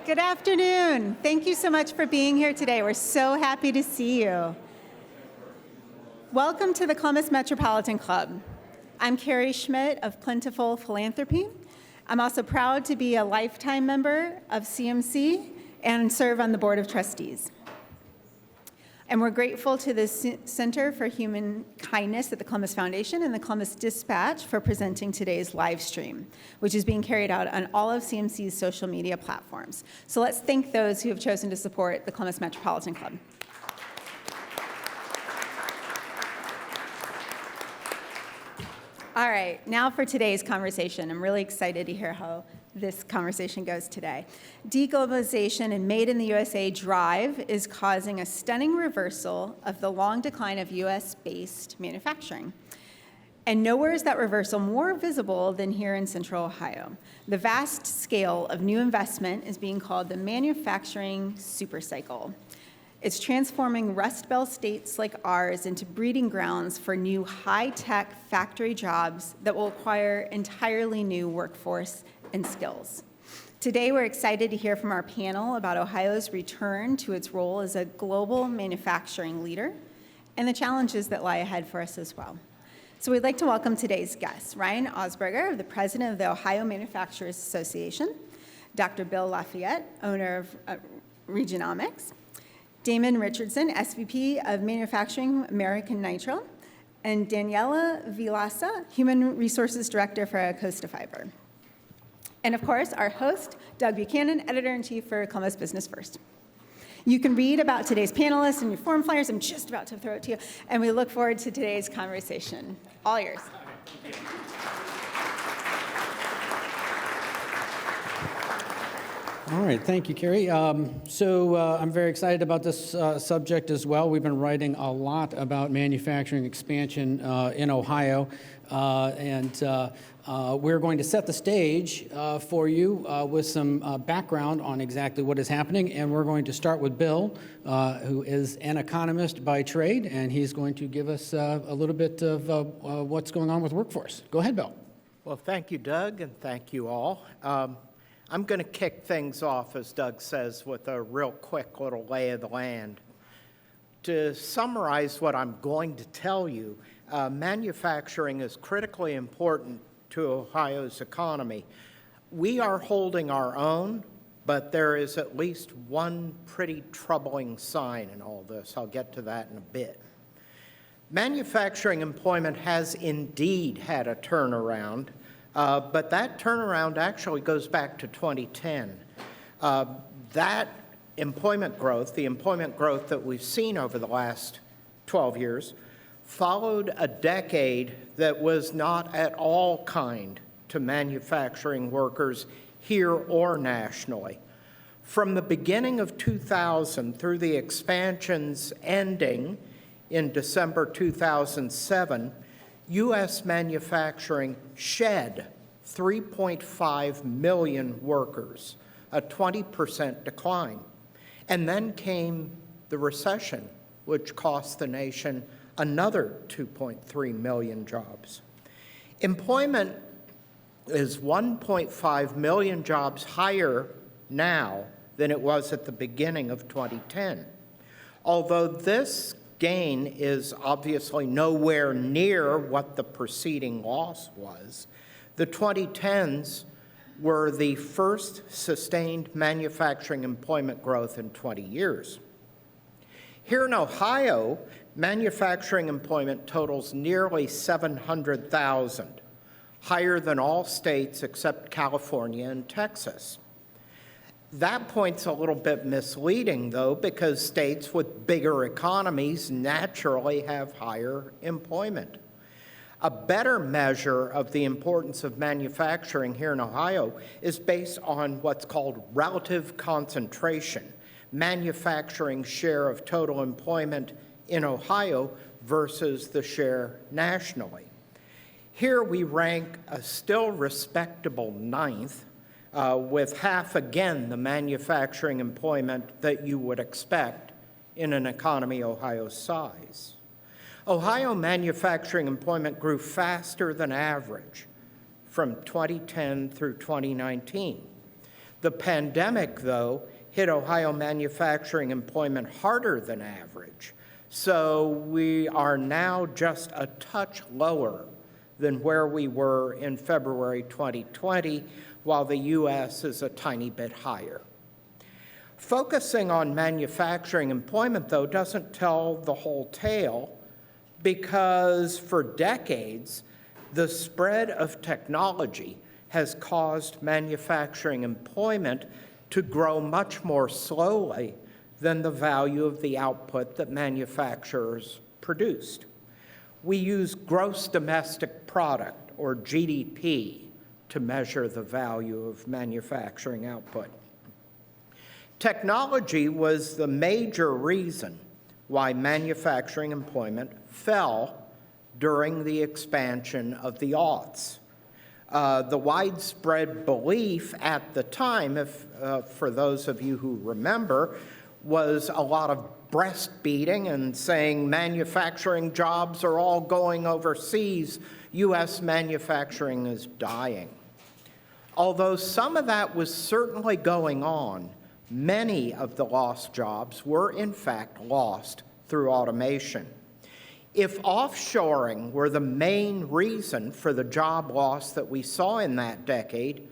Good afternoon. Thank you so much for being here today. We're so happy to see you. Welcome to the Columbus Metropolitan Club. I'm Carrie Schmidt of Plentiful Philanthropy. I'm also proud to be a lifetime member of CMC and serve on the Board of Trustees. And we're grateful to the Center for Human Kindness at the Columbus Foundation and the Columbus Dispatch for presenting today's live stream, which is being carried out on all of CMC's social media platforms. So let's thank those who have chosen to support the Columbus Metropolitan Club. All right, now for today's conversation. I'm really excited to hear how this conversation goes today. De-globalization and Made in the USA drive is causing a stunning reversal of the long decline of US-based manufacturing. And nowhere is that reversal more visible than here in Central Ohio. The vast scale of new investment is being called the manufacturing supercycle. It's transforming Rust Belt states like ours into breeding grounds for new high-tech factory jobs that will require entirely new workforce and skills. Today, we're excited to hear from our panel about Ohio's return to its role as a global manufacturing leader and the challenges that lie ahead for us as well. So we'd like to welcome today's guests, Ryan Osberger, the president of the Ohio Manufacturers Association, Dr. Bill Lafayette, owner of Regionomics, Damon Richardson, SVP of Manufacturing, American Nitro, and Daniela Vilasa, Human Resources Director for Costa Fiber. And of course, our host, Doug Buchanan, Editor-in-Chief for Columbus Business First. You can read about today's panelists in your form flyers. I'm just about to throw it to you. And we look forward to today's conversation. All yours. All right, thank you, Carrie. I'm very excited about this subject as well. We've been writing a lot about manufacturing expansion in Ohio, and we're going to set the stage for you with some background on exactly what is happening, and we're going to start with Bill, who is an economist by trade, and he's going to give us a little bit of what's going on with workforce. Go ahead, Bill. Well, thank you, Doug, and thank you all. I'm going to kick things off, as Doug says, with a real quick little lay of the land. To summarize what I'm going to tell you, manufacturing is critically important to Ohio's economy. We are holding our own, but there is at least one pretty troubling sign in all this. I'll get to that in a bit. Manufacturing employment has indeed had a turnaround. But that turnaround actually goes back to 2010. That employment growth, the employment growth that we've seen over the last 12 years, followed a decade that was not at all kind to manufacturing workers here or nationally. From the beginning of 2000 through the expansions ending in December 2007, U.S. manufacturing shed 3.5 million workers, a 20% decline. And then came the recession, which cost the nation another 2.3 million jobs. Employment is 1.5 million jobs higher now than it was at the beginning of 2010. Although this gain is obviously nowhere near what the preceding loss was, the 2010s were the first sustained manufacturing employment growth in 20 years. Here in Ohio, manufacturing employment totals nearly 700,000, higher than all states except California and Texas. That point's a little bit misleading, though, because states with bigger economies naturally have higher employment. A better measure of the importance of manufacturing here in Ohio is based on what's called relative concentration, manufacturing share of total employment in Ohio versus the share nationally. Here we rank a still respectable ninth, with half again the manufacturing employment that you would expect in an economy Ohio's size. Ohio manufacturing employment grew faster than average from 2010 through 2019. The pandemic, though, hit Ohio manufacturing employment harder than average. So we are now just a touch lower than where we were in February 2020, while the U.S. is a tiny bit higher. Focusing on manufacturing employment, though, doesn't tell the whole tale, because for decades, the spread of technology has caused manufacturing employment to grow much more slowly than the value of the output that manufacturers produced. We use gross domestic product, or GDP, to measure the value of manufacturing output. Technology was the major reason why manufacturing employment fell during the expansion of the aughts. The widespread belief at the time, for those of you who remember, was a lot of breastfeeding and saying manufacturing jobs are all going overseas, U.S. manufacturing is dying. Although some of that was certainly going on, many of the lost jobs were in fact lost through automation. If offshoring were the main reason for the job loss that we saw in that decade,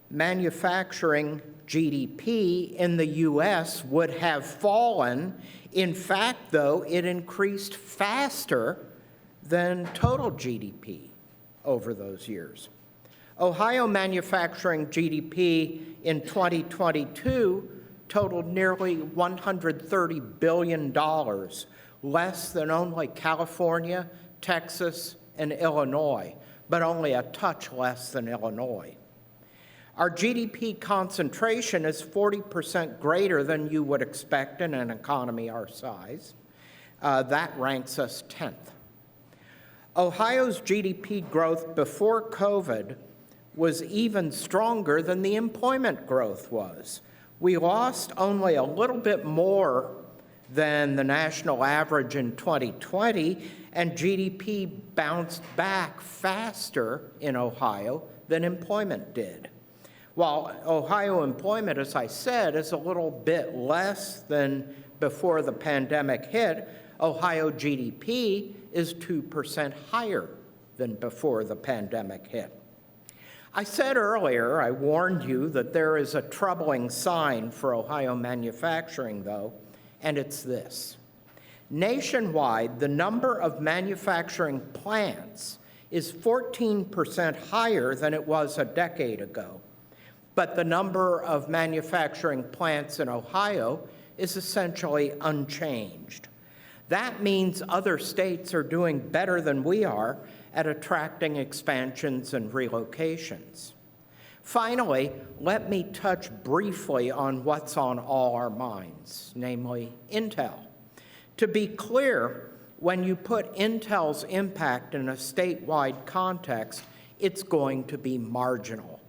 manufacturing GDP in the U.S. would have fallen. In fact, though, it increased faster than total GDP over those years. Ohio manufacturing GDP in 2022 totaled nearly $130 billion, less than only California, Texas, and Illinois, but only a touch less than Illinois. Our GDP concentration is 40% greater than you would expect in an economy our size. That ranks us 10th. Ohio's GDP growth before COVID was even stronger than the employment growth was. We lost only a little bit more than the national average in 2020, and GDP bounced back faster in Ohio than employment did. While Ohio employment, as I said, is a little bit less than before the pandemic hit, Ohio GDP is 2% higher than before the pandemic hit. I said earlier, I warned you that there is a troubling sign for Ohio manufacturing, though, and it's this. Nationwide, the number of manufacturing plants is 14% higher than it was a decade ago. But the number of manufacturing plants in Ohio is essentially unchanged. That means other states are doing better than we are at attracting expansions and relocations. Finally, let me touch briefly on what's on all our minds, namely Intel. To be clear, when you put Intel's impact in a statewide context, it's going to be marginal.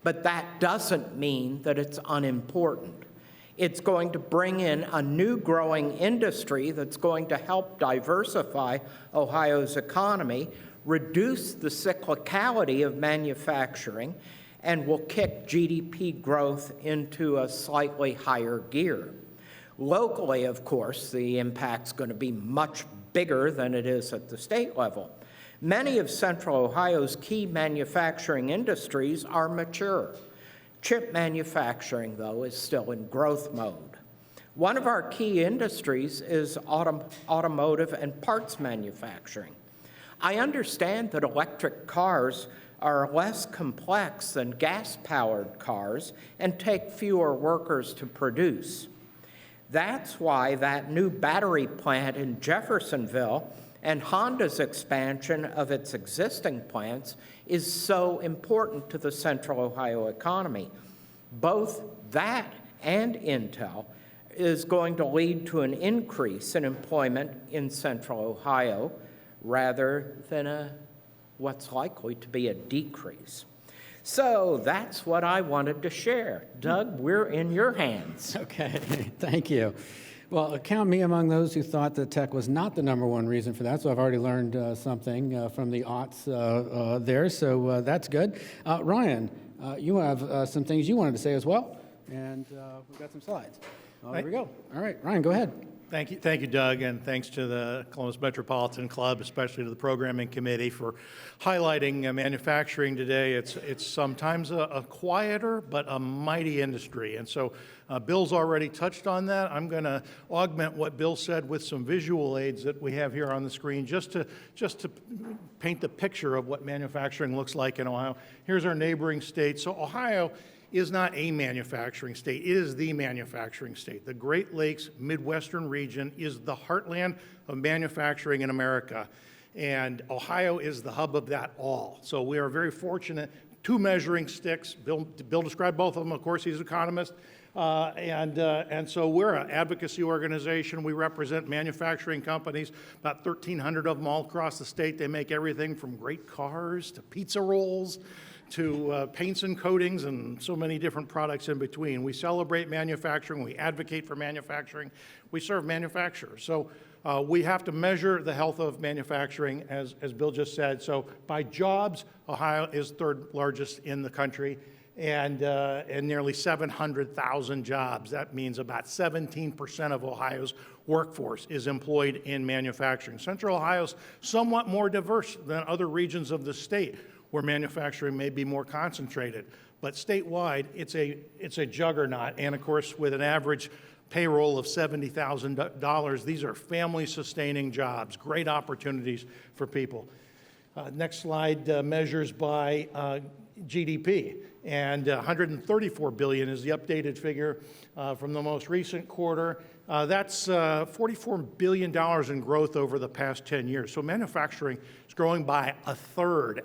But that doesn't mean that it's unimportant. It's going to bring in a new growing industry that's going to help diversify Ohio's economy, reduce the cyclicality of manufacturing, and will kick GDP growth into a slightly higher gear. Locally, of course, the impact's going to be much bigger than it is at the state level. Many of Central Ohio's key manufacturing industries are mature. Chip manufacturing, though, is still in growth mode. One of our key industries is automotive and parts manufacturing. I understand that electric cars are less complex than gas-powered cars and take fewer workers to produce. That's why that new battery plant in Jeffersonville and Honda's expansion of its existing plants is so important to the Central Ohio economy. Both that and Intel is going to lead to an increase in employment in Central Ohio rather than what's likely to be a decrease. So that's what I wanted to share. Doug, we're in your hands. Okay, thank you. Well, count me among those who thought that tech was not the number one reason for that, so I've already learned something from the aughts there, so that's good. Ryan, you have some things you wanted to say as well, and we've got some slides. There we go. All right, Ryan, go ahead. Thank you, Doug, and thanks to the Columbus Metropolitan Club, especially to the programming committee for highlighting manufacturing today. It's sometimes a quieter but a mighty industry, and so Bill's already touched on that. I'm going to augment what Bill said with some visual aids that we have here on the screen, just to paint the picture of what manufacturing looks like in Ohio. Here's our neighboring states. So Ohio is not a manufacturing state. It is the manufacturing state. The Great Lakes Midwestern region is the heartland of manufacturing in America, and Ohio is the hub of that all. So we are very fortunate. Two measuring sticks. Bill described both of them. Of course, he's an economist. And so we're an advocacy organization. We represent manufacturing companies, about 1,300 of them all across the state. They make everything from great cars to pizza rolls to paints and coatings and so many different products in between. We celebrate manufacturing. We advocate for manufacturing. We serve manufacturers. So we have to measure the health of manufacturing, as Bill just said. So by jobs, Ohio is third largest in the country, and nearly 700,000 jobs. That means about 17% of Ohio's workforce is employed in manufacturing. Central Ohio's somewhat more diverse than other regions of the state, where manufacturing may be more concentrated. But statewide, it's a juggernaut. And of course, with an average payroll of $70,000, these are family-sustaining jobs, great opportunities for people. Next slide measures by GDP. And $134 billion is the updated figure from the most recent quarter. That's $44 billion in growth over the past 10 years. So manufacturing is growing by a third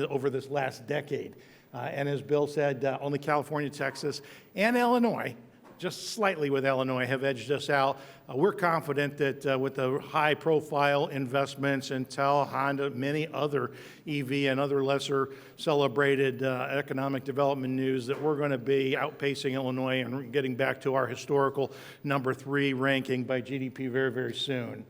over this last decade. And as Bill said, only California, Texas, and Illinois, just slightly with Illinois, have edged us out. We're confident that with the high-profile investments, Intel, Honda, many other EV and other lesser celebrated economic development news, that we're going to be outpacing Illinois and getting back to our historical #3 ranking by GDP very, very soon.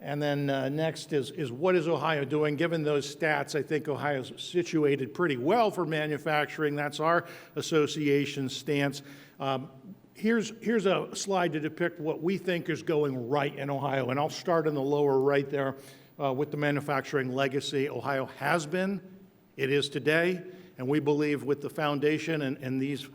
And then next is what is Ohio doing? Given those stats, I think Ohio's situated pretty well for manufacturing. That's our association's stance. Here's a slide to depict what we think is going right in Ohio, and I'll start in the lower right there with the manufacturing legacy. Ohio has been, it is today, and we believe with the foundation and these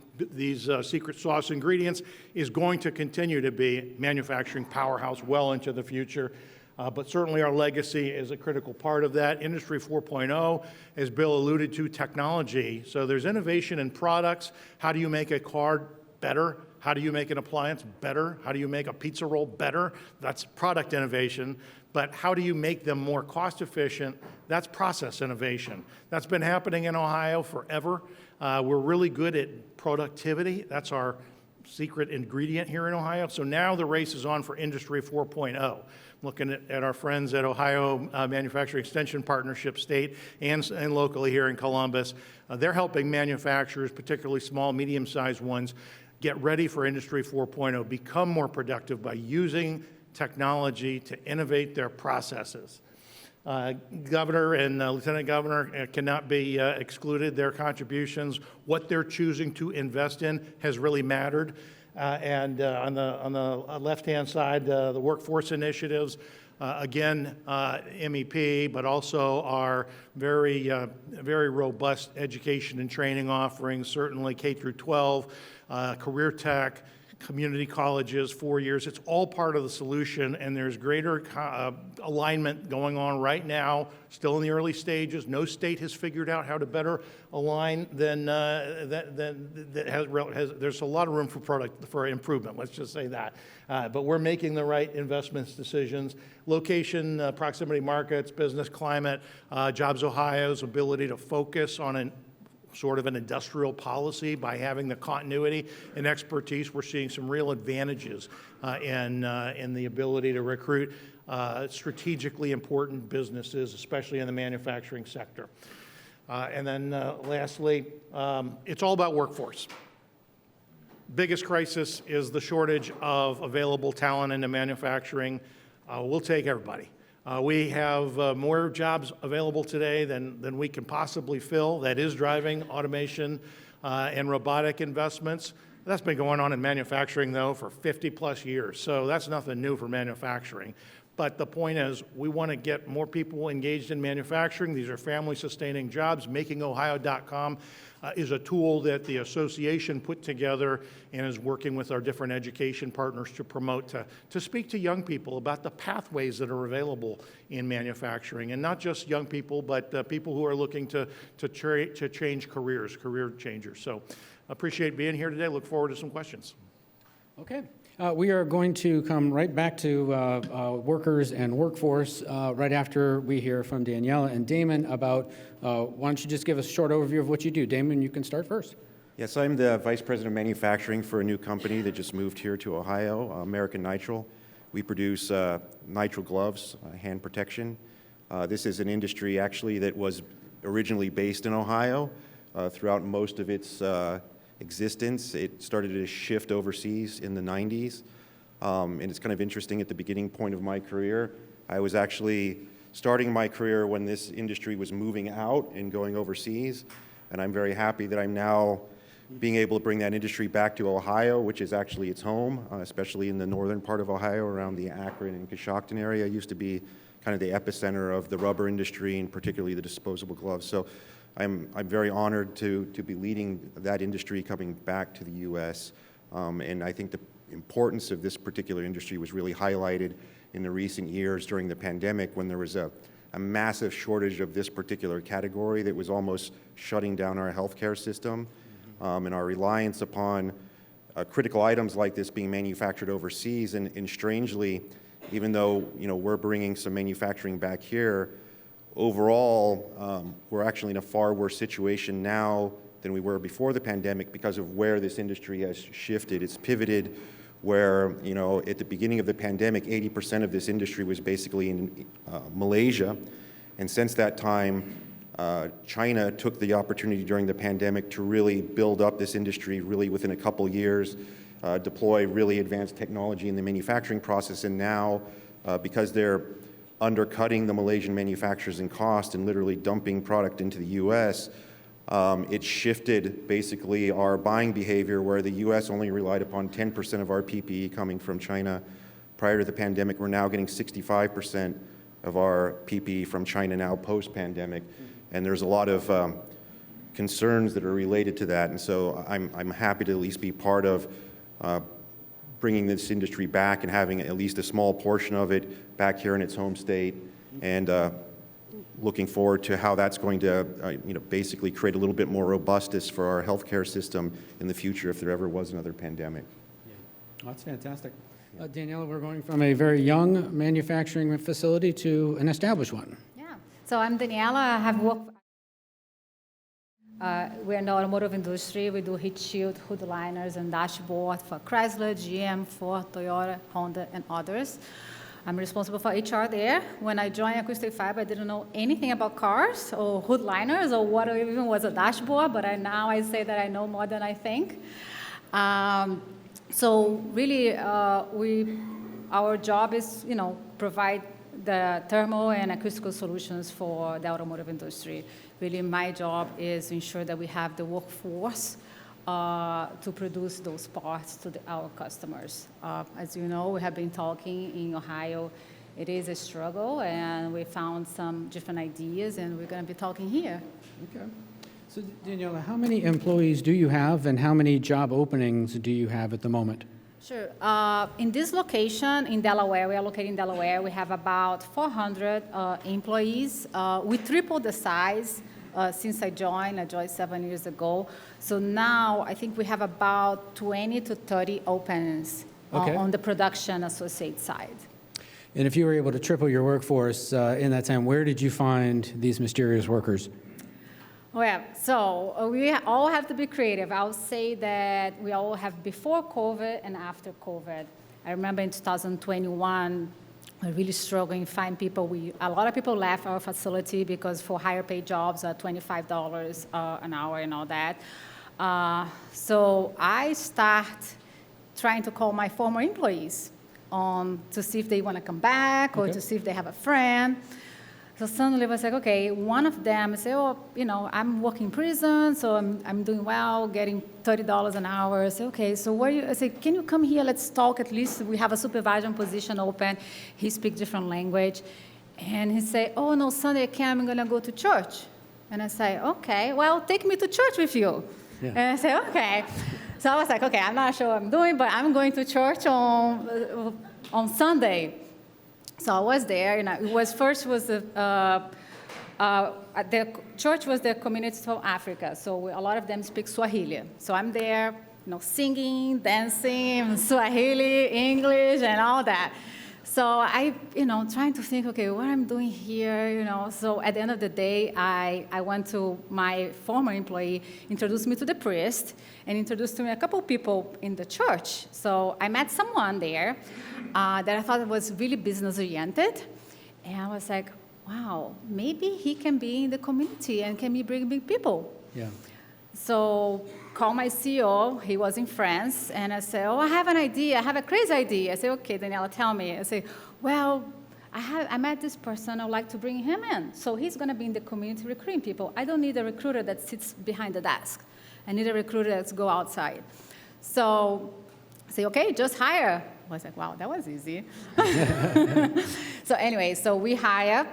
secret sauce ingredients is going to continue to be manufacturing powerhouse well into the future. But certainly our legacy is a critical part of that. Industry 4.0, as Bill alluded to, technology. So there's innovation in products. How do you make a car better? How do you make an appliance better? How do you make a pizza roll better? That's product innovation. But how do you make them more cost efficient? That's process innovation. That's been happening in Ohio forever. We're really good at productivity. That's our secret ingredient here in Ohio. So now the race is on for Industry 4.0. Looking at our friends at Ohio Manufacturing Extension Partnership State and locally here in Columbus. They're helping manufacturers, particularly small, medium-sized ones, get ready for Industry 4.0, become more productive by using technology to innovate their processes. Governor and Lieutenant Governor cannot be excluded. Their contributions, what they're choosing to invest in, has really mattered. And on the left-hand side, the workforce initiatives, again, MEP, but also our very robust education and training offerings, certainly K through 12, career tech, community colleges, 4 years. It's all part of the solution, and there's greater alignment going on right now, still in the early stages. No state has figured out how to better align than there's a lot of room for improvement, let's just say that. But we're making the right investments decisions. Location, proximity markets, business climate, Jobs Ohio's ability to focus on sort of an industrial policy by having the continuity and expertise. We're seeing some real advantages in the ability to recruit strategically important businesses, especially in the manufacturing sector. And then lastly, it's all about workforce. Biggest crisis is the shortage of available talent into manufacturing. We'll take everybody. We have more jobs available today than we can possibly fill. That is driving automation and robotic investments. That's been going on in manufacturing, though, for 50-plus years. So that's nothing new for manufacturing. But the point is, we want to get more people engaged in manufacturing. These are family-sustaining jobs. MakingOhio.com is a tool that the association put together and is working with our different education partners to promote, to speak to young people about the pathways that are available in manufacturing. And not just young people, but people who are looking to change careers, career changers. So appreciate being here today. Look forward to some questions. Okay. We are going to come right back to workers and workforce right after we hear from Daniela and Damon about, why don't you just give us a short overview of what you do. Damon, you can start first. Yes, I'm the Vice President of Manufacturing for a new company that just moved here to Ohio, American Nitrile. We produce nitrile gloves, hand protection. This is an industry actually that was originally based in Ohio. Throughout most of its existence, it started to shift overseas in the 90s. And it's kind of interesting, at the beginning point of my career, I was actually starting my career when this industry was moving out and going overseas. And I'm very happy that I'm now being able to bring that industry back to Ohio, which is actually its home, especially in the northern part of Ohio around the Akron and Coshocton area. It used to be kind of the epicenter of the rubber industry and particularly the disposable gloves. So I'm very honored to be leading that industry coming back to the U.S. And I think the importance of this particular industry was really highlighted in the recent years during the pandemic, when there was a massive shortage of this particular category that was almost shutting down our healthcare system. And our reliance upon critical items like this being manufactured overseas. And strangely, even though we're bringing some manufacturing back here, overall, we're actually in a far worse situation now than we were before the pandemic because of where this industry has shifted. It's pivoted where, at the beginning of the pandemic, 80% of this industry was basically in Malaysia. And since that time, China took the opportunity during the pandemic to really build up this industry really within a couple years, deploy really advanced technology in the manufacturing process. And now, because they're undercutting the Malaysian manufacturers in cost and literally dumping product into the U.S., it shifted basically our buying behavior, where the U.S. only relied upon 10% of our PPE coming from China. Prior to the pandemic, we're now getting 65% of our PPE from China now post-pandemic. And there's a lot of concerns that are related to that. And so I'm happy to at least be part of bringing this industry back and having at least a small portion of it back here in its home state, and looking forward to how that's going to basically create a little bit more robustness for our healthcare system in the future if there ever was another pandemic. Yeah. Oh, that's fantastic. Daniela, we're going from a very young manufacturing facility to an established one. Yeah. So I'm Daniela. I have worked. We're in the automotive industry. We do heat shield, hood liners, and dashboard for Chrysler, GM, Ford, Toyota, Honda, and others. I'm responsible for HR there. When I joined Acoustic Fiber, I didn't know anything about cars or hood liners or what even was a dashboard, but now I say that I know more than I think. So really, our job is, provide the thermal and acoustical solutions for the automotive industry. Really, my job is to ensure that we have the workforce to produce those parts to our customers. As you know, we have been talking in Ohio. It is a struggle, and we found some different ideas, and we're going to be talking here. Okay. So, Daniela, how many employees do you have, and how many job openings do you have at the moment? Sure. In this location in Delaware, we are located in Delaware, we have about 400 employees. We tripled the size since I joined 7 years ago. So now I think we have about 20 to 30 openings on the production associate side. And if you were able to triple your workforce in that time, where did you find these mysterious workers? Well, so we all have to be creative. I'll say that we all have before COVID and after COVID. I remember in 2021, we're really struggling to find people. A lot of people left our facility because for higher paid jobs, $25 an hour and all that. So I start trying to call my former employees. to see if they want to come back or Okay. to see if they have a friend. So suddenly I was like, okay, one of them said, oh, I'm working in prison, so I'm doing well, getting $30 an hour. I said, okay, so I said, can you come here, let's talk at least. We have a supervision position open. He speaks different language. And he said, oh, no, Sunday I can't, I'm going to go to church. And I said, okay, well, take me to church with you. Yeah. And I said, okay. So I was like, okay, I'm not sure what I'm doing, but I'm going to church on Sunday. So I was there, the church was the community from Africa, so a lot of them speak Swahili. So I'm there, singing, dancing, Swahili, English, and all that. So I, trying to think, okay, what I'm doing here, So at the end of the day, I went to my former employee, introduced me to the priest, and introduced to me a couple people in the church. So I met someone there that I thought was really business-oriented. And I was like, wow, maybe he can be in the community and can be bring people. Yeah. So called my CEO, he was in France, and I said, oh, I have an idea, I have a crazy idea. I said, okay, Daniela, tell me. I said, well, I met this person, I'd like to bring him in. So he's gonna be in the community recruiting people. I don't need a recruiter that sits behind the desk. I need a recruiter that's go outside. So I say, okay, just hire. I was like, wow, that was easy. So anyway, so we hire,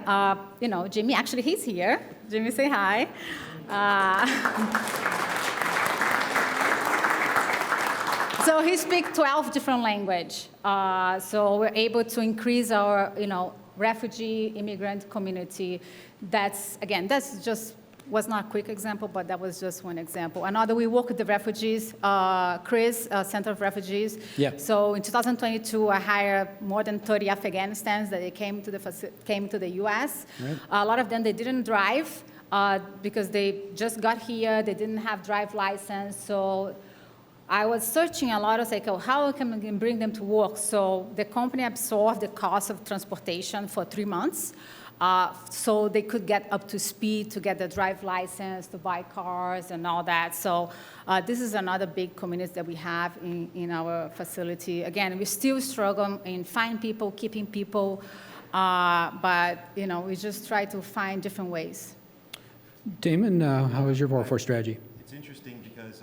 Jimmy, actually he's here. Jimmy, say hi. So he speaks 12 different languages. So we're able to increase our, refugee immigrant community. That's just was not a quick example, but that was just one example. Another, we work with the refugees, Chris, Center of Refugees. Yeah. So in 2022, I hired more than 30 Afghanistans that they came to the U.S. Right. A lot of them, they didn't drive because they just got here. They didn't have drive license. So I was searching a lot. I was like, oh, how can I bring them to work? So the company absorbed the cost of transportation for 3 months. So they could get up to speed to get the drive license, to buy cars and all that. So this is another big community that we have in our facility. Again, we still struggle in finding people, keeping people, but we just try to find different ways. Damon, how is your workforce strategy? It's interesting because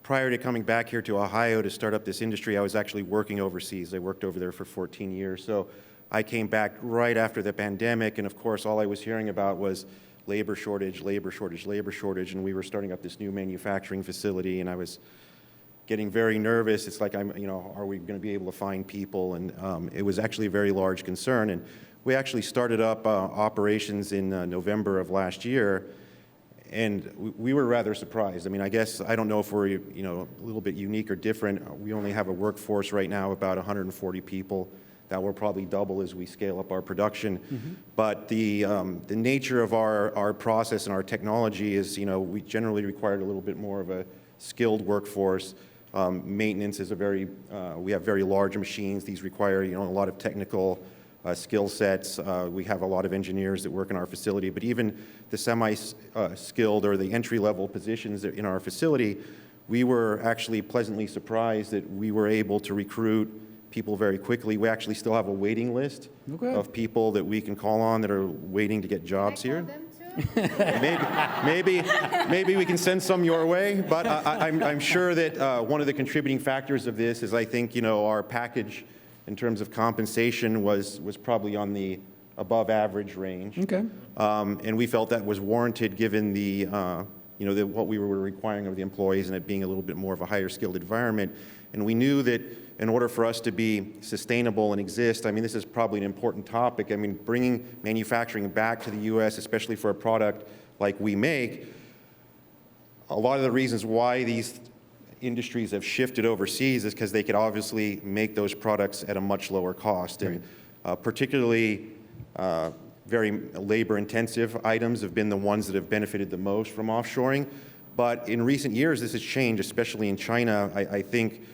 prior to coming back here to Ohio to start up this industry, I was actually working overseas. I worked over there for 14 years. So I came back right after the pandemic, and of course, all I was hearing about was labor shortage, labor shortage, labor shortage, and we were starting up this new manufacturing facility, and I was getting very nervous. It's like, are we going to be able to find people? And it was actually a very large concern, and we actually started up operations in November of last year, and we were rather surprised. I mean, I guess, I don't know if we're, a little bit unique or different. We only have a workforce right now about 140 people. That will probably double as we scale up our production. Mm-hmm. But the nature of our process and our technology is, we generally require a little bit more of a skilled workforce. Maintenance is we have very large machines. These require, a lot of technical skill sets. We have a lot of engineers that work in our facility, but even the semi-skilled or the entry-level positions in our facility, we were actually pleasantly surprised that we were able to recruit people very quickly. We actually still have a waiting list of people that we can call on that are waiting to get jobs here. Maybe we can send some your way, but I'm sure that one of the contributing factors of this is I think our package in terms of compensation was probably on the above average range. Okay. And we felt that was warranted given the what we were requiring of the employees and it being a little bit more of a higher skilled environment. And we knew that in order for us to be sustainable and exist, I mean, this is probably an important topic. I mean, bringing manufacturing back to the U.S., especially for a product like we make, a lot of the reasons why these industries have shifted overseas is because they could obviously make those products at a much lower cost. And particularly very labor-intensive items have been the ones that have benefited the most from offshoring. But in recent years, this has changed, especially in China. I think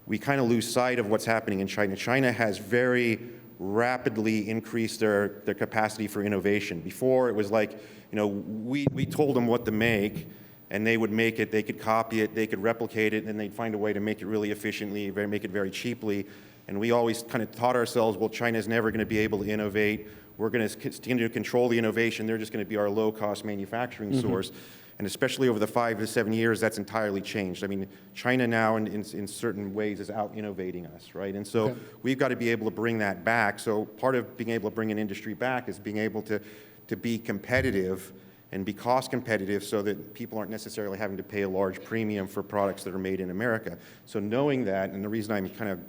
we kind of lose sight of what's happening in China. China has very rapidly increased their capacity for innovation. Before, it was like, we told them what to make, and they would make it, they could copy it, they could replicate it, and then they'd find a way to make it really efficiently, make it very cheaply. And we always kind of taught ourselves, well, China's never going to be able to innovate. We're going to continue to control the innovation. They're just going to be our low-cost manufacturing source. And especially over the 5 to 7 years, that's entirely changed. I mean, China now, in certain ways, is out-innovating us, right? And so we've got to be able to bring that back. So part of being able to bring an industry back is being able to be competitive and be cost competitive so that people aren't necessarily having to pay a large premium for products that are made in America. So knowing that, and the reason I'm kind of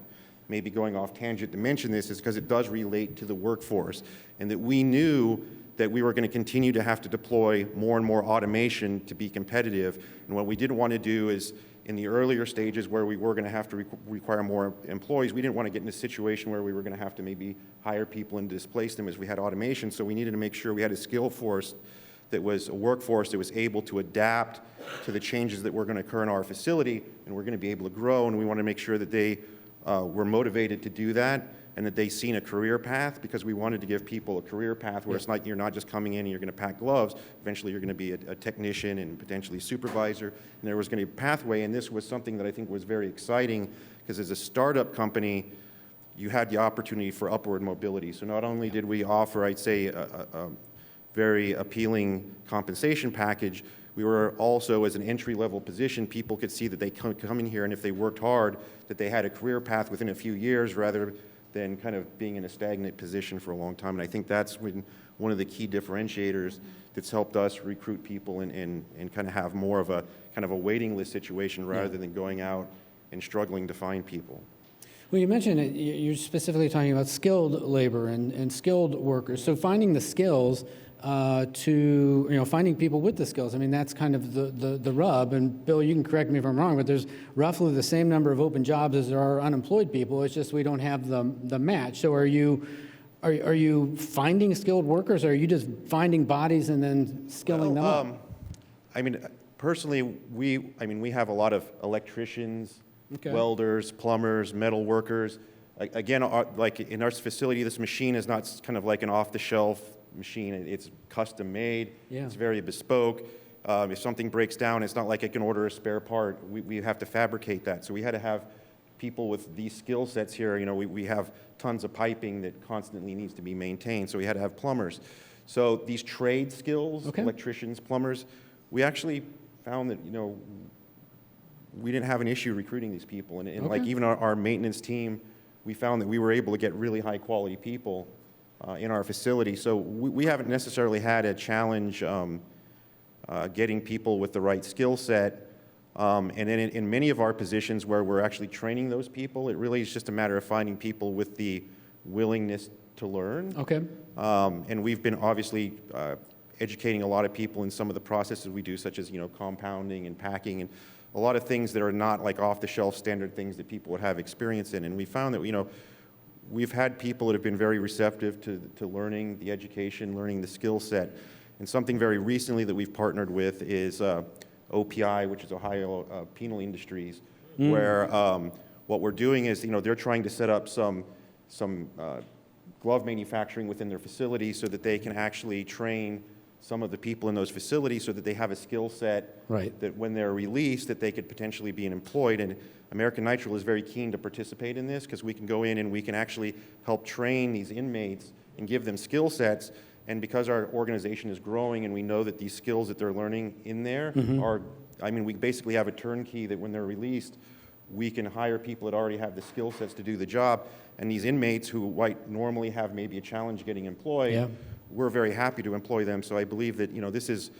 maybe going off tangent to mention this is because it does relate to the workforce, and that we knew that we were going to continue to have to deploy more and more automation to be competitive. And what we didn't want to do is, in the earlier stages where we were going to have to require more employees, we didn't want to get in a situation where we were going to have to maybe hire people and displace them as we had automation. So we needed to make sure we had a skill force that was a workforce that was able to adapt to the changes that were going to occur in our facility, and we're going to be able to grow, and we want to make sure that they were motivated to do that, and that they seen a career path, because we wanted to give people a career path where it's not, you're not just coming in and you're going to pack gloves. Eventually you're going to be a technician and potentially supervisor, and there was going to be a pathway. And this was something that I think was very exciting, because as a startup company, you had the opportunity for upward mobility. So not only did we offer, I'd say, a very appealing compensation package, we were also, as an entry-level position, people could see that they come in here, and if they worked hard, that they had a career path within a few years rather than kind of being in a stagnant position for a long time. And I think that's one of the key differentiators that's helped us recruit people and kind of have more of a kind of a waiting list situation rather than going out and struggling to find people. Well, you mentioned it, you're specifically talking about skilled labor and skilled workers. So finding the skills finding people with the skills. I mean, that's kind of the rub. And Bill, you can correct me if I'm wrong, but there's roughly the same number of open jobs as there are unemployed people. It's just we don't have the match. So are you finding skilled workers, or are you just finding bodies and then skilling them up? I mean, personally, we have a lot of electricians, welders, plumbers, metal workers. Again, like in our facility, this machine is not kind of like an off-the-shelf machine. It's custom made. It's very bespoke. If something breaks down, it's not like I can order a spare part. We have to fabricate that. So we had to have people with these skill sets here. You know, we have tons of piping that constantly needs to be maintained. So we had to have plumbers. So these trade skills, electricians, plumbers, we actually found that, you know, we didn't have an issue recruiting these people. And like even our maintenance team, we found that we were able to get really high quality people in our facility. So we haven't necessarily had a challenge getting people with the right skill set. And then in many of our positions where we're actually training those people, it really is just a matter of finding people with the willingness to learn. And we've been obviously educating a lot of people in some of the processes we do, such as, you know, compounding and packing, and a lot of things that are not like off-the-shelf standard things that people would have experience in. And we found that, you know, we've had people that have been very receptive to learning the education, learning the skill set. And something very recently that we've partnered with is OPI, which is Ohio Penal Industries, where what we're doing is, you know, they're trying to set up some glove manufacturing within their facility so that they can actually train some of the people in those facilities so that they have a skill set that when they're released that they could potentially be employed. And American Nitrile is very keen to participate in this because we can go in and we can actually help train these inmates and give them skill sets. And because our organization is growing and we know that these skills that they're learning in there are, I mean, we basically have a turnkey that when they're released, we can hire people that already have the skill sets to do the job. And these inmates who might normally have maybe a challenge getting employed, we're very happy to employ them. So I believe that, you know, this is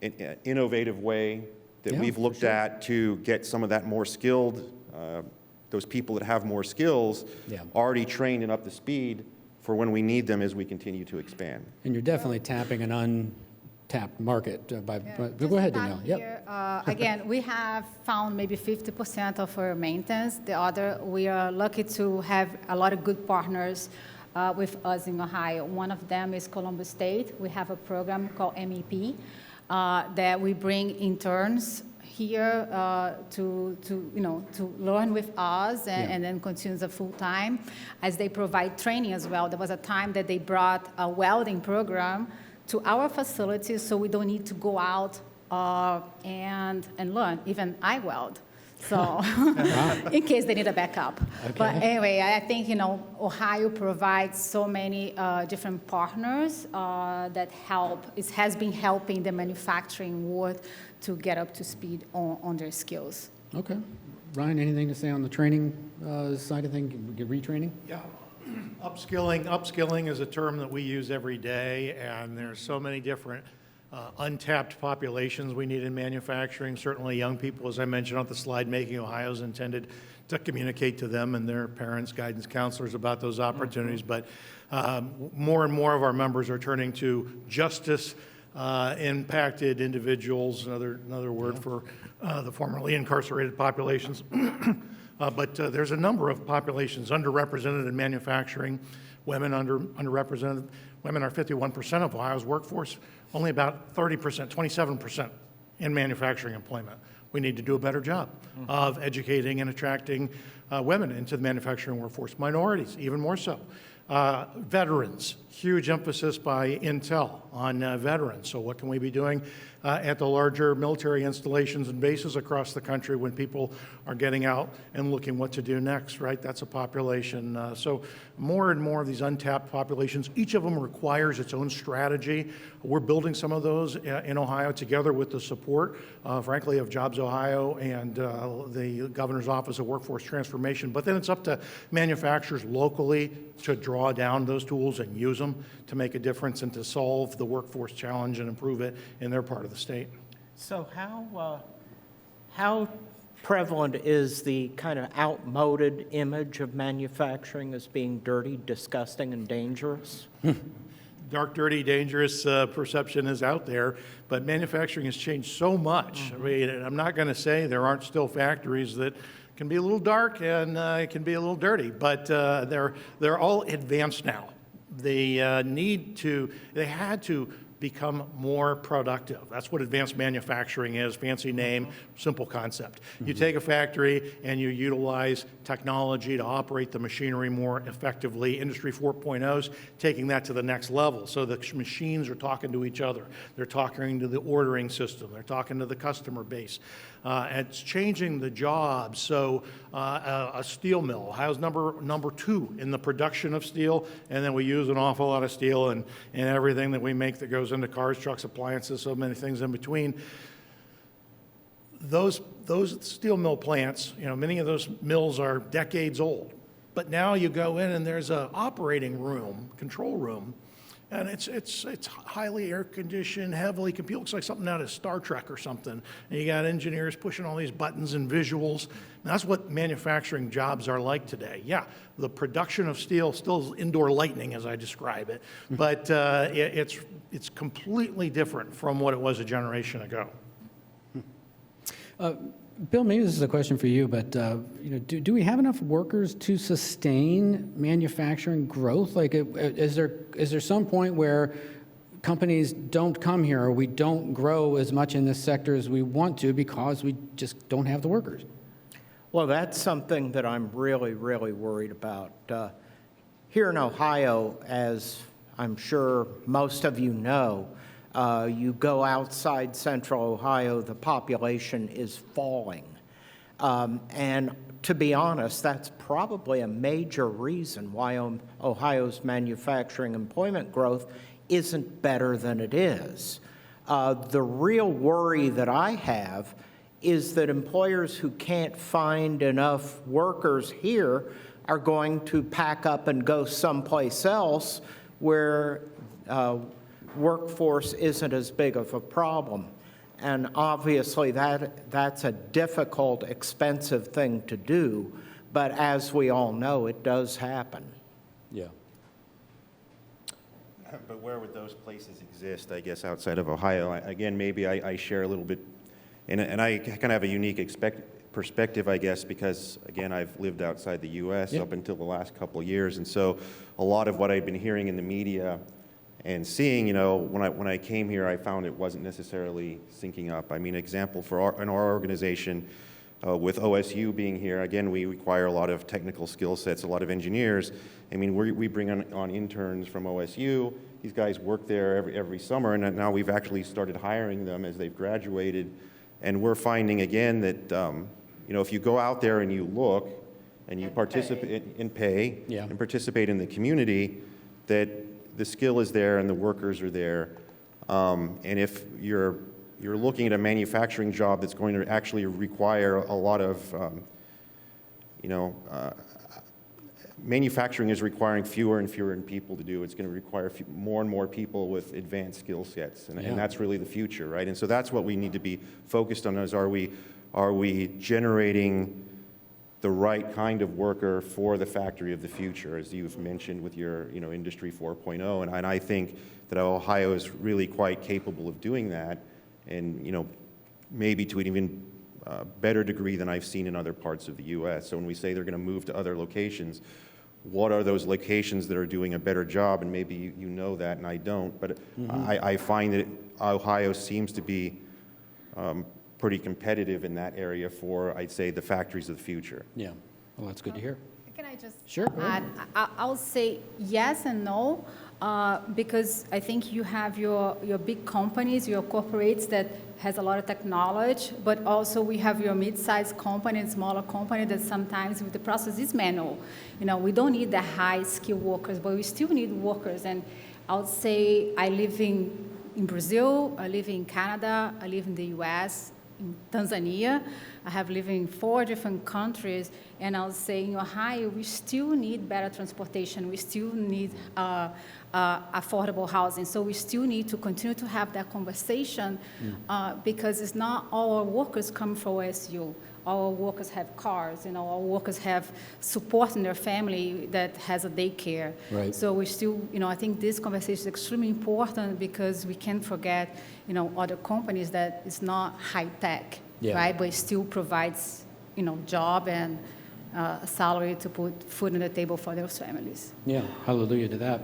an innovative way that we've looked at to get some of that more skilled, those people that have more skills already trained and up to speed for when we need them as we continue to expand. And you're definitely tapping an untapped market. Go ahead, Danielle. Again, we have found maybe 50% of our maintenance. The other, we are lucky to have a lot of good partners with us in Ohio. One of them is Columbus State. We have a program called MEP that we bring interns here to learn with us and then continue the full time as they provide training as well. There was a time that they brought a welding program to our facilities so we don't need to go out and learn. Even I weld. So, in case they need a backup. Okay. But anyway, I think, Ohio provides so many different partners that help. It has been helping the manufacturing world to get up to speed on their skills. Okay. Ryan, anything to say on the training side of things, retraining? Yeah. Upskilling is a term that we use every day, and there's so many different untapped populations we need in manufacturing. Certainly young people, as I mentioned on the slide, Making Ohio is intended to communicate to them and their parents, guidance counselors about those opportunities. But more and more of our members are turning to justice impacted individuals, another word for the formerly incarcerated populations. But there's a number of populations underrepresented in manufacturing. Women underrepresented. Women are 51% of Ohio's workforce, only about 30%, 27% in manufacturing employment. We need to do a better job of educating and attracting women into the manufacturing workforce. Minorities, even more so. Veterans, huge emphasis by Intel on veterans. So what can we be doing at the larger military installations and bases across the country when people are getting out and looking what to do next, right? That's a population. So more and more of these untapped populations, each of them requires its own strategy. We're building some of those in Ohio together with the support, frankly, of Jobs Ohio and the Governor's Office of Workforce Transformation. But then it's up to manufacturers locally to draw down those tools and use them to make a difference and to solve the workforce challenge and improve it in their part of the state. So how prevalent is the kind of outmoded image of manufacturing as being dirty, disgusting, and dangerous? Dark, dirty, dangerous perception is out there, but manufacturing has changed so much. I mean, I'm not going to say there aren't still factories that can be a little dark and can be a little dirty, but they're all advanced now. They they had to become more productive. That's what advanced manufacturing is, fancy name, simple concept. You take a factory and you utilize technology to operate the machinery more effectively. Industry 4.0's taking that to the next level. So the machines are talking to each other. They're talking to the ordering system. They're talking to the customer base. It's changing the job. So a steel mill, Ohio's number 2 in the production of steel, and then we use an awful lot of steel and everything that we make that goes into cars, trucks, appliances, so many things in between. Those steel mill plants, many of those mills are decades old. But now you go in and there's an operating room, control room, and it's highly air conditioned, heavily computed. Looks like something out of Star Trek or something. And you got engineers pushing all these buttons and visuals. And that's what manufacturing jobs are like today. Yeah, the production of steel still is indoor lightning, as I describe it, but it's completely different from what it was a generation ago. Bill, maybe this is a question for you, but do we have enough workers to sustain manufacturing growth? Like, is there some point where companies don't come here or we don't grow as much in this sector as we want to because we just don't have the workers? Well, that's something that I'm really, really worried about. Here in Ohio, as I'm sure most of you know, you go outside central Ohio, the population is falling. And to be honest, that's probably a major reason why Ohio's manufacturing employment growth isn't better than it is. The real worry that I have is that employers who can't find enough workers here are going to pack up and go someplace else where workforce isn't as big of a problem. And obviously that's a difficult, expensive thing to do, but as we all know, it does happen. Yeah. But where would those places exist, I guess, outside of Ohio? Again, maybe I share a little bit, and I kind of have a unique perspective, I guess, because, again, I've lived outside the U.S. up until the last couple of years, and so a lot of what I've been hearing in the media and seeing, when I came here, I found it wasn't necessarily syncing up. I mean, example, in our organization, With OSU being here, again, we require a lot of technical skill sets, a lot of engineers. I mean, we bring on interns from OSU. These guys work there every summer, and now we've actually started hiring them as they've graduated. And we're finding again that, you know, if you go out there and you look and you participate and pay Yeah. and participate in the community, that the skill is there and the workers are there. And if you're looking at a manufacturing job that's going to actually require a lot of, you know, manufacturing is requiring fewer and fewer people to do. It's going to require more and more people with advanced skill sets, and that's really the future, right? And so that's what we need to be focused on: is are we generating the right kind of worker for the factory of the future, as you've mentioned with your, you know, Industry 4.0, and I think that Ohio is really quite capable of doing that, and, you know, maybe to an even better degree than I've seen in other parts of the U.S. So when we say they're going to move to other locations, what are those locations that are doing a better job? And maybe you know that, and I don't. But I find that Ohio seems to be pretty competitive in that area for, I'd say, the factories of the future. Yeah, well, that's good to hear. Can I just Sure, go ahead. add? I'll say yes and no, because I think you have your big companies, your corporates that has a lot of technology, but also we have your mid-sized company and smaller company that sometimes the process is manual. You know, we don't need the high-skilled workers, but we still need workers. And I would say I live in Brazil, I live in Canada, I live in the US, in Tanzania. I have lived in 4 different countries, and I'll say in Ohio, we still need better transportation. We still need affordable housing. So we still need to continue to have that conversation because it's not all our workers come from OSU. Our workers have cars, you know, our workers have support in their family that has a daycare. Right. So we still, you know, I think this conversation is extremely important because we can't forget, you know, other companies that it's not high tech, right? But it still provides, you know, job and a salary to put food on the table for their families. Yeah, hallelujah to that.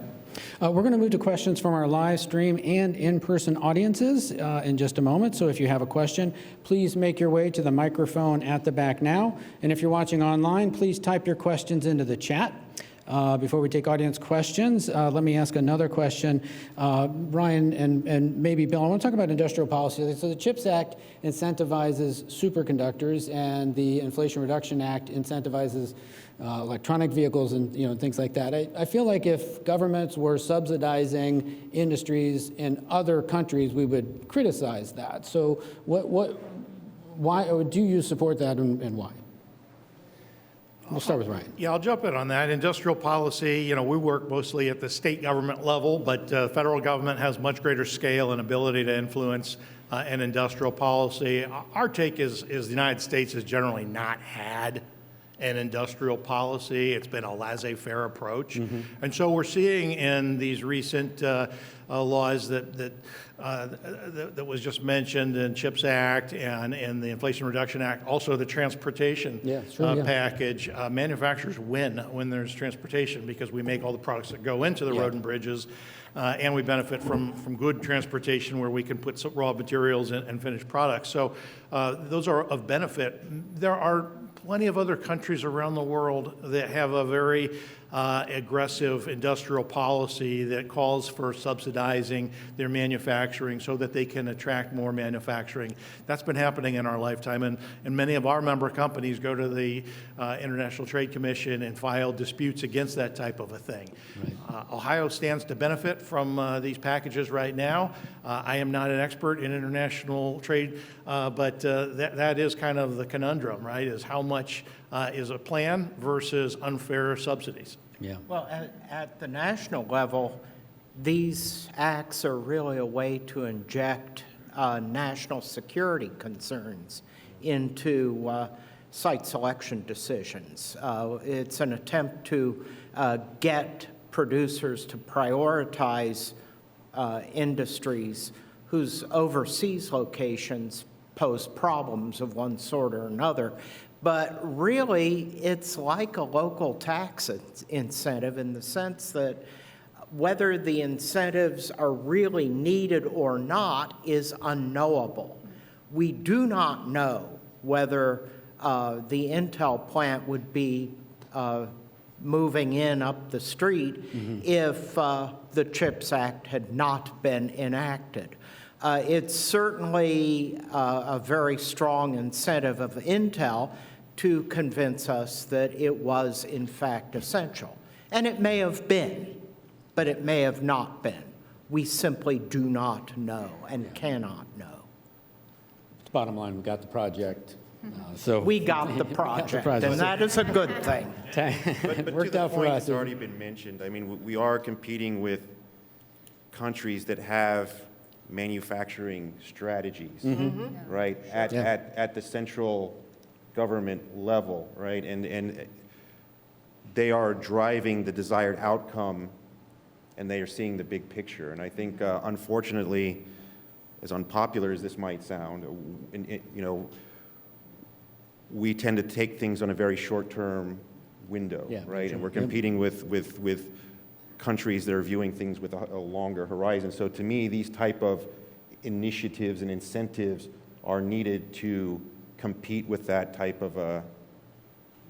We're going to move to questions from our live stream and in-person audiences in just a moment. So if you have a question, please make your way to the microphone at the back now. And if you're watching online, please type your questions into the chat. Before we take audience questions, let me ask another question. Brian and maybe Bill, I want to talk about industrial policy. So the CHIPS Act incentivizes superconductors, and the Inflation Reduction Act incentivizes electronic vehicles and, you know, things like that. I feel like if governments were subsidizing industries in other countries, we would criticize that. So why do you support that, and why? We'll start with Ryan. Yeah, I'll jump in on that. Industrial policy, you know, we work mostly at the state government level, but federal government has much greater scale and ability to influence an industrial policy. Our take is the United States has generally not had an industrial policy. It's been a laissez-faire approach. And so we're seeing in these recent laws that was just mentioned in CHIPS Act and in the Inflation Reduction Act, also the transportation package. Manufacturers win when there's transportation because we make all the products that go into the road and bridges, and we benefit from good transportation where we can put some raw materials and finished products. So those are of benefit. There are plenty of other countries around the world that have a very aggressive industrial policy that calls for subsidizing their manufacturing so that they can attract more manufacturing. That's been happening in our lifetime, and many of our member companies go to the International Trade Commission and file disputes against that type of a thing. Right. Ohio stands to benefit from these packages right now. I am not an expert in international trade, but that is kind of the conundrum, right, is how much is a plan versus unfair subsidies. Yeah. Well, at the national level, these acts are really a way to inject national security concerns into site selection decisions. It's an attempt to get producers to prioritize industries whose overseas locations pose problems of one sort or another. But really, it's like a local tax incentive in the sense that whether the incentives are really needed or not is unknowable. We do not know whether the Intel plant would be moving in up the street if the CHIPS Act had not been enacted. It's certainly a very strong incentive of Intel to convince us that it was, in fact, essential. And it may have been, but it may have not been. We simply do not know and cannot know. Bottom line, we got the project. So We got the project, and that is a good thing. But to worked the out for point us. that's already been mentioned, I mean, we are competing with countries that have manufacturing strategies, right? At the central government level, right? And they are driving the desired outcome, and they are seeing the big picture. And I think, unfortunately, as unpopular as this might sound, we tend to take things on a very short-term window, right? And we're competing with countries that are viewing things with a longer horizon. So to me, these type of initiatives and incentives are needed to compete with that type of a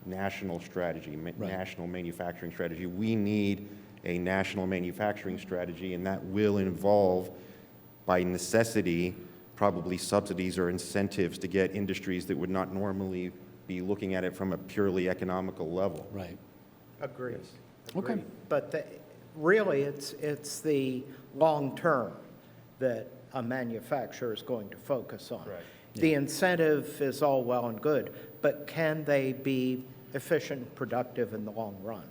national strategy, national manufacturing strategy. We need a national manufacturing strategy, and that will involve, by necessity, probably subsidies or incentives to get industries that would not normally be looking at it from a purely economical level. Right. Agreed. Okay. Agreed. But really, it's the long term that a manufacturer is going to focus on. Right. The incentive is all well and good, but can they be efficient and productive in the long run?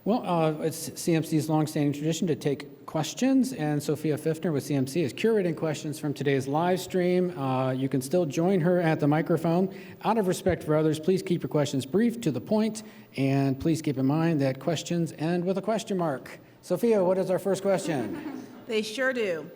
Well, it's CMC's longstanding tradition to take questions, and Sophia Pfiffner with CMC is curating questions from today's live stream. You can still join her at the microphone. Out of respect for others, please keep your questions brief, to the point, and please keep in mind that questions end with a question mark. Sophia, what is our first question? They sure do.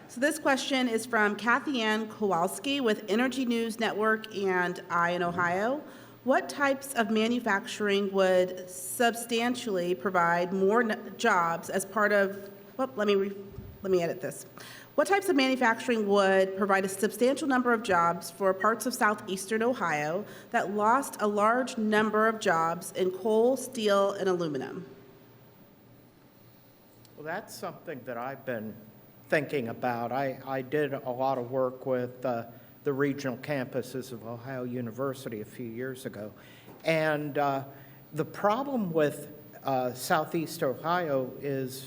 So this question is from Kathy Ann Kowalski with Energy News Network and I in Ohio. What types of manufacturing would substantially provide more jobs as part of, well, let me edit this. What types of manufacturing would provide a substantial number of jobs for parts of southeastern Ohio that lost a large number of jobs in coal, steel, and aluminum? Well, that's something that I've been thinking about. I did a lot of work with the regional campuses of Ohio University a few years ago. And the problem with Southeast Ohio is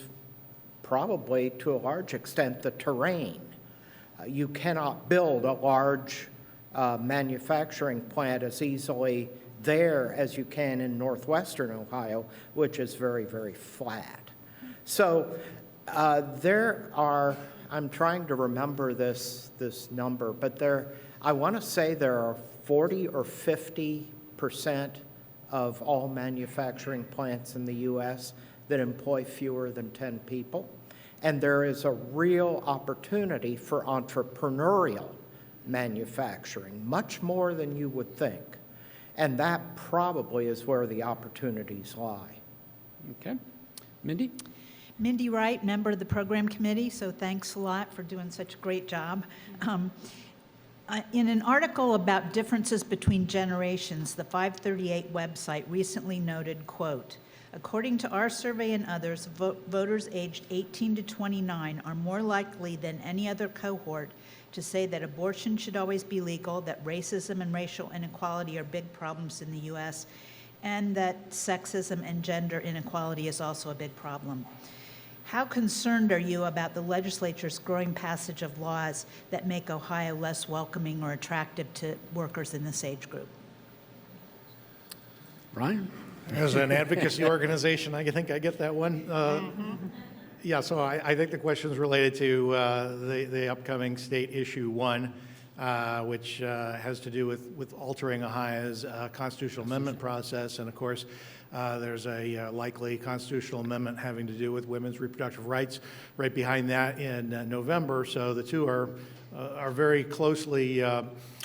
probably, to a large extent, the terrain. You cannot build a large manufacturing plant as easily there as you can in northwestern Ohio, which is very, very flat. So there are, I'm trying to remember this number, but I want to say there are 40 or 50% of all manufacturing plants in the U.S. that employ fewer than 10 people. And there is a real opportunity for entrepreneurial manufacturing, much more than you would think. And that probably is where the opportunities lie. Okay. Mindy? Mindy Wright, member of the program committee, so thanks a lot for doing such a great job. In an article about differences between generations, the 538 website recently noted, quote, according to our survey and others, voters aged 18 to 29 are more likely than any other cohort to say that abortion should always be legal, that racism and racial inequality are big problems in the U.S., and that sexism and gender inequality is also a big problem. How concerned are you about the legislature's growing passage of laws that make Ohio less welcoming or attractive to workers in this age group? Brian? As an advocacy organization, I think I get that one. Yeah, so I think the question is related to the upcoming state issue 1, which has to do with altering Ohio's constitutional amendment process. And of course, there's a likely constitutional amendment having to do with women's reproductive rights right behind that in November. So the two are very closely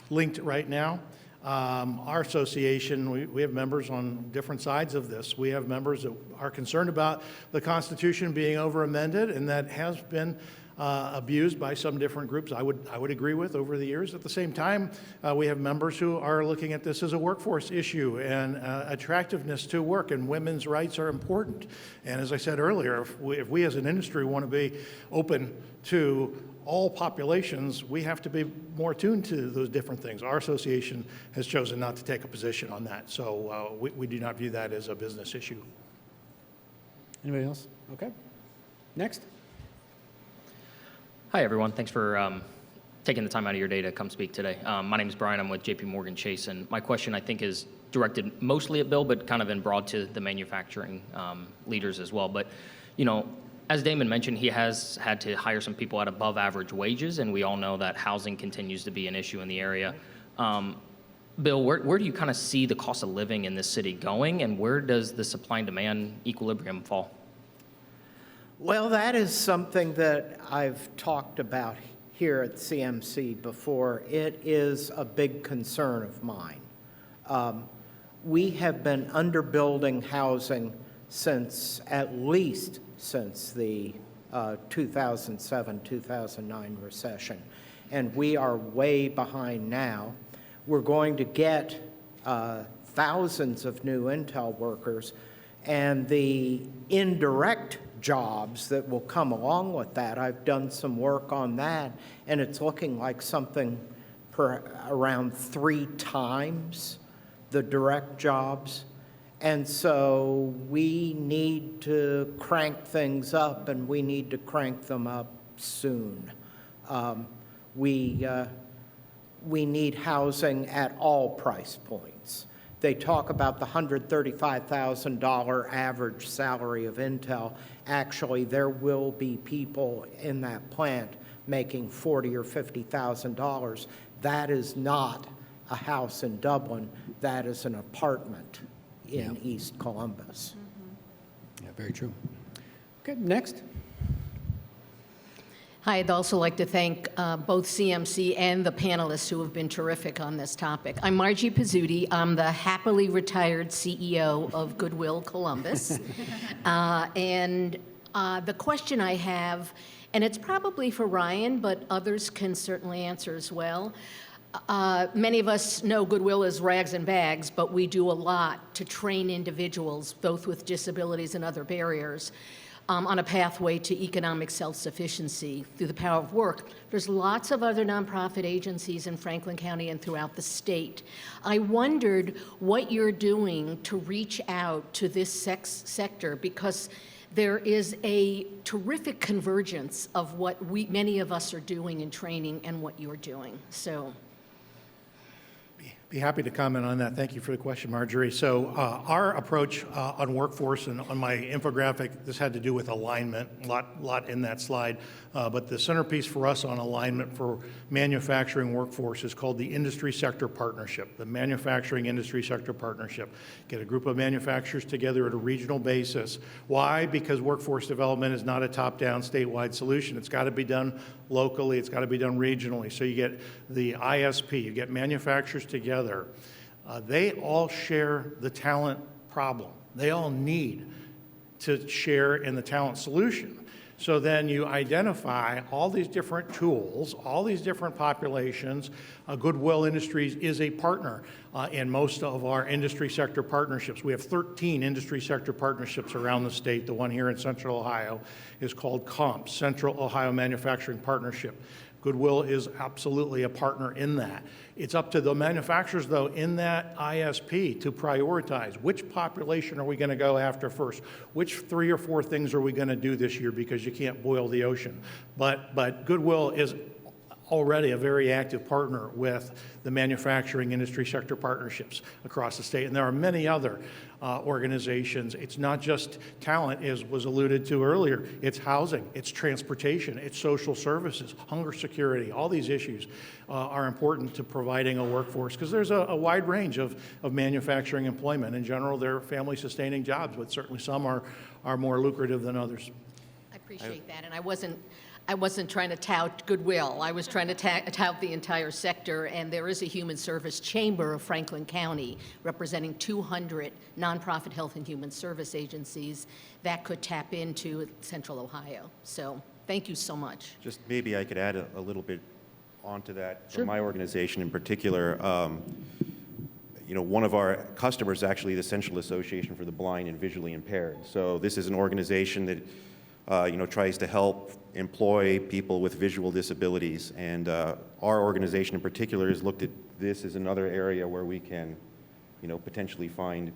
linked right now. Our association, we have members on different sides of this. We have members that are concerned about the Constitution being over-amended, and that has been abused by some different groups. I would agree with over the years. At the same time, we have members who are looking at this as a workforce issue and attractiveness to work, and women's rights are important. And as I said earlier, if we as an industry want to be open to all populations, we have to be more attuned to those different things. Our association has chosen not to take a position on that, so we do not view that as a business issue. Anybody else? Okay. Next. Hi, everyone. Thanks for taking the time out of your day to come speak today. My name is Brian. I'm with JP Morgan Chase, and my question, I think, is directed mostly at Bill, but kind of in broad to the manufacturing leaders as well. But, you know, as Damon mentioned, he has had to hire some people at above average wages, and we all know that housing continues to be an issue in the area. Bill, where do you kind of see the cost of living in this city going, and where does the supply and demand equilibrium fall? Well, that is something that I've talked about here at CMC before. It is a big concern of mine. We have been underbuilding housing at least since the 2007-2009 recession, and we are way behind now. We're going to get thousands of new Intel workers, and the indirect jobs that will come along with that. I've done some work on that, and it's looking like something around 3 times the direct jobs. And so we need to crank things up, and we need to crank them up soon. We need housing at all price points. They talk about the $135,000 average salary of Intel. Actually, there will be people in that plant making $40,000 or $50,000. That is not a house in Dublin. That is an apartment in East Columbus. Yeah, very true. Okay, next. Hi, I'd also like to thank both CMC and the panelists who have been terrific on this topic. I'm Margie Pizzuti. I'm the happily retired CEO of Goodwill Columbus. And the question I have, and it's probably for Ryan, but others can certainly answer as well. Many of us know Goodwill is rags and bags, but we do a lot to train individuals, both with disabilities and other barriers, on a pathway to economic self-sufficiency through the power of work. There's lots of other nonprofit agencies in Franklin County and throughout the state. I wondered what you're doing to reach out to this sector, because there is a terrific convergence of what many of us are doing in training and what you're doing. So. Be happy to comment on that. Thank you for the question, Marjorie. So our approach on workforce, and on my infographic, this had to do with alignment, a lot in that slide. But the centerpiece for us on alignment for manufacturing workforce is called the Industry Sector Partnership, the Manufacturing Industry Sector Partnership. Get a group of manufacturers together at a regional basis. Why? Because workforce development is not a top-down statewide solution. It's got to be done locally. It's got to be done regionally. So you get the ISP, you get manufacturers together. They all share the talent problem. They all need to share in the talent solution. So then you identify all these different tools, all these different populations. Goodwill Industries is a partner in most of our industry sector partnerships. We have 13 industry sector partnerships around the state. The one here in Central Ohio is called COMP, Central Ohio Manufacturing Partnership. Goodwill is absolutely a partner in that. It's up to the manufacturers, though, in that ISP to prioritize which population are we going to go after first, which 3 or 4 things are we going to do this year, because you can't boil the ocean. But Goodwill is already a very active partner with the manufacturing industry sector partnerships across the state. And there are many other organizations. It's not just talent, as was alluded to earlier. It's housing, it's transportation, it's social services, hunger security. All these issues are important to providing a workforce, because there's a wide range of manufacturing employment. In general, they're family-sustaining jobs, but certainly some are more lucrative than others. Appreciate that, and I wasn't trying to tout Goodwill. I was trying to tout the entire sector, and there is a human service chamber of Franklin County representing 200 nonprofit health and human service agencies that could tap into Central Ohio. So thank you so much. Just maybe I could add a little bit onto that. Sure. For my organization in particular, one of our customers is actually the Central Association for the Blind and Visually Impaired. So this is an organization that tries to help employ people with visual disabilities. And our organization in particular has looked at this as another area where we can, potentially find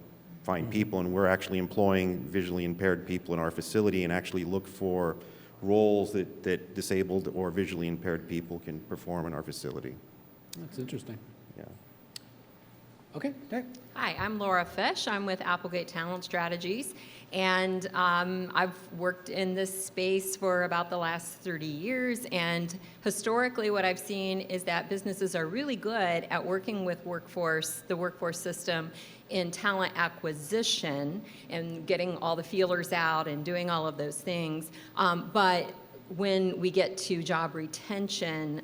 people. And we're actually employing visually impaired people in our facility and actually look for roles that disabled or visually impaired people can perform in our facility. That's interesting. Yeah. Okay, Dave. Hi, I'm Laura Fish. I'm with Applegate Talent Strategies, and I've worked in this space for about the last 30 years, and historically what I've seen is that businesses are really good at working with the workforce system in talent acquisition and getting all the feelers out and doing all of those things, but when we get to job retention,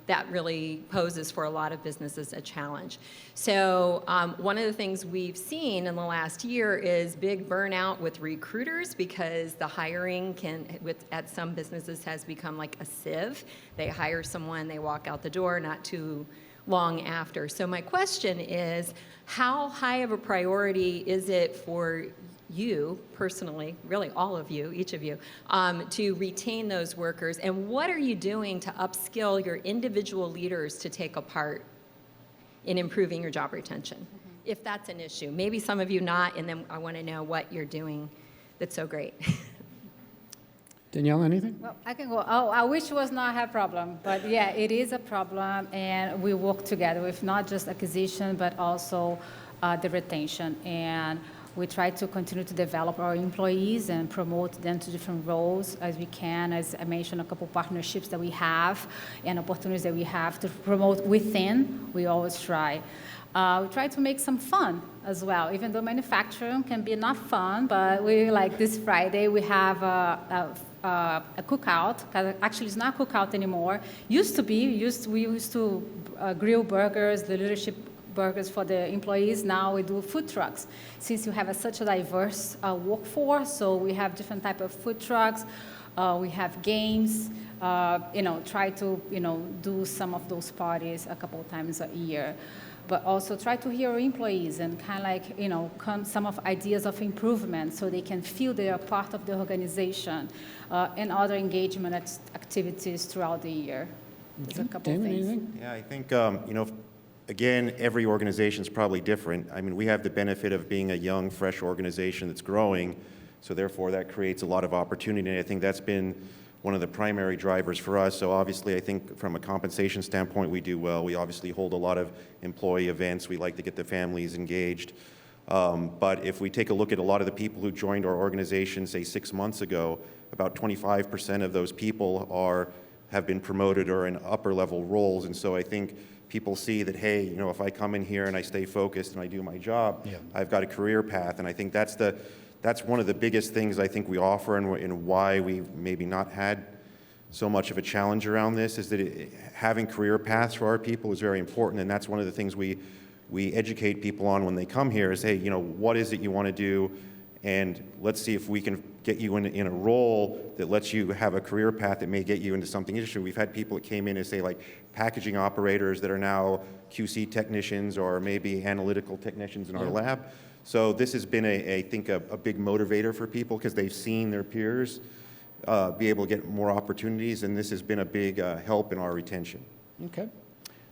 that really poses for a lot of businesses a challenge. So one of the things we've seen in the last year is big burnout with recruiters because the hiring at some businesses has become like a sieve. They hire someone, they walk out the door not too long after. So my question is, how high of a priority is it for you personally, really all of you, each of you, to retain those workers, and what are you doing to upskill your individual leaders to take a part in improving your job retention, if that's an issue? Maybe some of you not, and then I want to know what you're doing that's so great. Danielle, anything? Well, I can go. Oh, I wish it was not a problem, but yeah, it is a problem, and we work together with not just acquisition, but also the retention. And we try to continue to develop our employees and promote them to different roles as we can. As I mentioned, a couple partnerships that we have and opportunities that we have to promote within, we always try. We try to make some fun as well, even though manufacturing can be not fun, but we, like this Friday, we have a cookout. Actually, it's not a cookout anymore. Used to be, we used to grill burgers, the leadership burgers for the employees. Now we do food trucks. Since you have such a diverse workforce, so we have different type of food trucks. We have games. Try to do some of those parties a couple times a year, but also try to hear our employees and kind of like come some of ideas of improvement so they can feel they are part of the organization and other engagement activities throughout the year. There's a couple of things. Anything? Yeah, I think again, every organization is probably different. I mean, we have the benefit of being a young, fresh organization that's growing, so therefore that creates a lot of opportunity, and I think that's been one of the primary drivers for us. So obviously, I think from a compensation standpoint, we do well. We obviously hold a lot of employee events. We like to get the families engaged. But if we take a look at a lot of the people who joined our organization, say 6 months ago, about 25% of those people have been promoted or in upper level roles, and so I think people see that, hey, if I come in here and I stay focused and I do my job, I've got a career path. And I think that's one of the biggest things I think we offer, and why we maybe not had so much of a challenge around this, is that having career paths for our people is very important. And that's one of the things we educate people on when they come here is, hey, what is it you want to do? And let's see if we can get you in a role that lets you have a career path that may get you into something interesting. We've had people that came in as, say, like packaging operators that are now QC technicians or maybe analytical technicians in our lab. So this has been, I think, a big motivator for people because they've seen their peers be able to get more opportunities, and this has been a big help in our retention. Okay.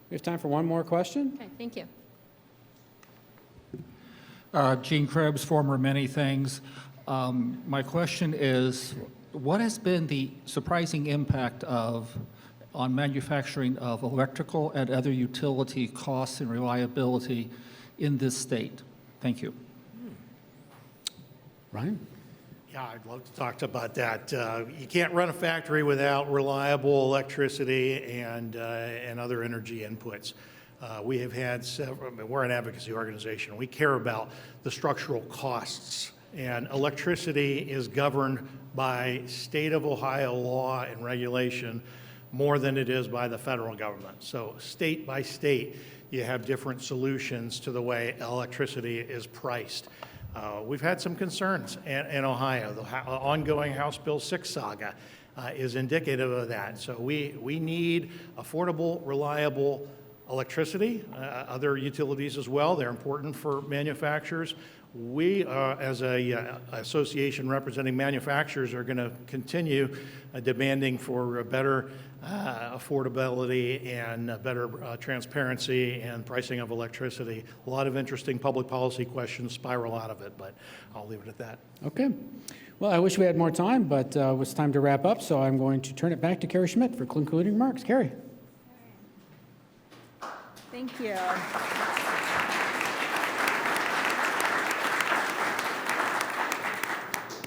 We have time for one more question. Okay, thank you. Gene Krebs, former many things. My question is, what has been the surprising impact on manufacturing of electrical and other utility costs and reliability in this state? Thank you. Ryan? Yeah, I'd love to talk about that. You can't run a factory without reliable electricity and other energy inputs. We have had several, we're an advocacy organization. We care about the structural costs, and electricity is governed by state of Ohio law and regulation more than it is by the federal government. So state by state, you have different solutions to the way electricity is priced. We've had some concerns in Ohio. The ongoing House Bill 6 saga is indicative of that. So we need affordable, reliable electricity, other utilities as well. They're important for manufacturers. We, as a association representing manufacturers, are going to continue demanding for better affordability and better transparency and pricing of electricity. A lot of interesting public policy questions spiral out of it, but I'll leave it at that. Okay. Well, I wish we had more time, but it was time to wrap up, so I'm going to turn it back to Carrie Schmidt for concluding remarks. Carrie. Thank you.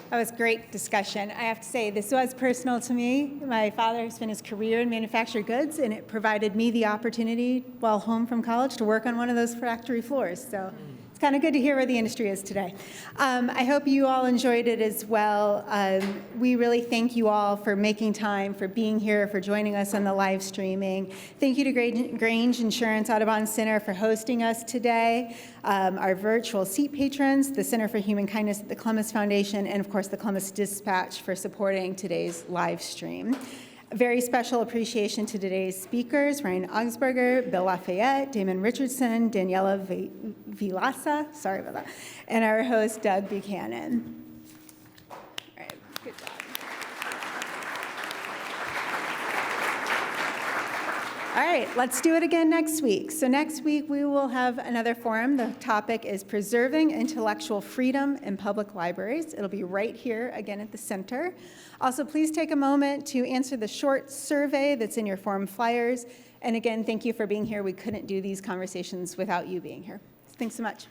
That was great discussion. I have to say, this was personal to me. My father spent his career in manufactured goods, and it provided me the opportunity, while home from college, to work on one of those factory floors. So it's kind of good to hear where the industry is today. I hope you all enjoyed it as well. We really thank you all for making time, for being here, for joining us on the live streaming. Thank you to Grange Insurance Audubon Center for hosting us today, our virtual seat patrons, the Center for Human Kindness at the Columbus Foundation, and of course the Columbus Dispatch for supporting today's live stream. A very special appreciation to today's speakers, Ryan Augsburger, Bill Lafayette, Damon Richardson, Daniela Vilasa, sorry about that, and our host, Doug Buchanan. All right, good job. All right, let's do it again next week. So next week we will have another forum. The topic is preserving intellectual freedom in public libraries. It'll be right here again at the center. Also, please take a moment to answer the short survey that's in your forum flyers. And again, thank you for being here. We couldn't do these conversations without you being here. Thanks so much.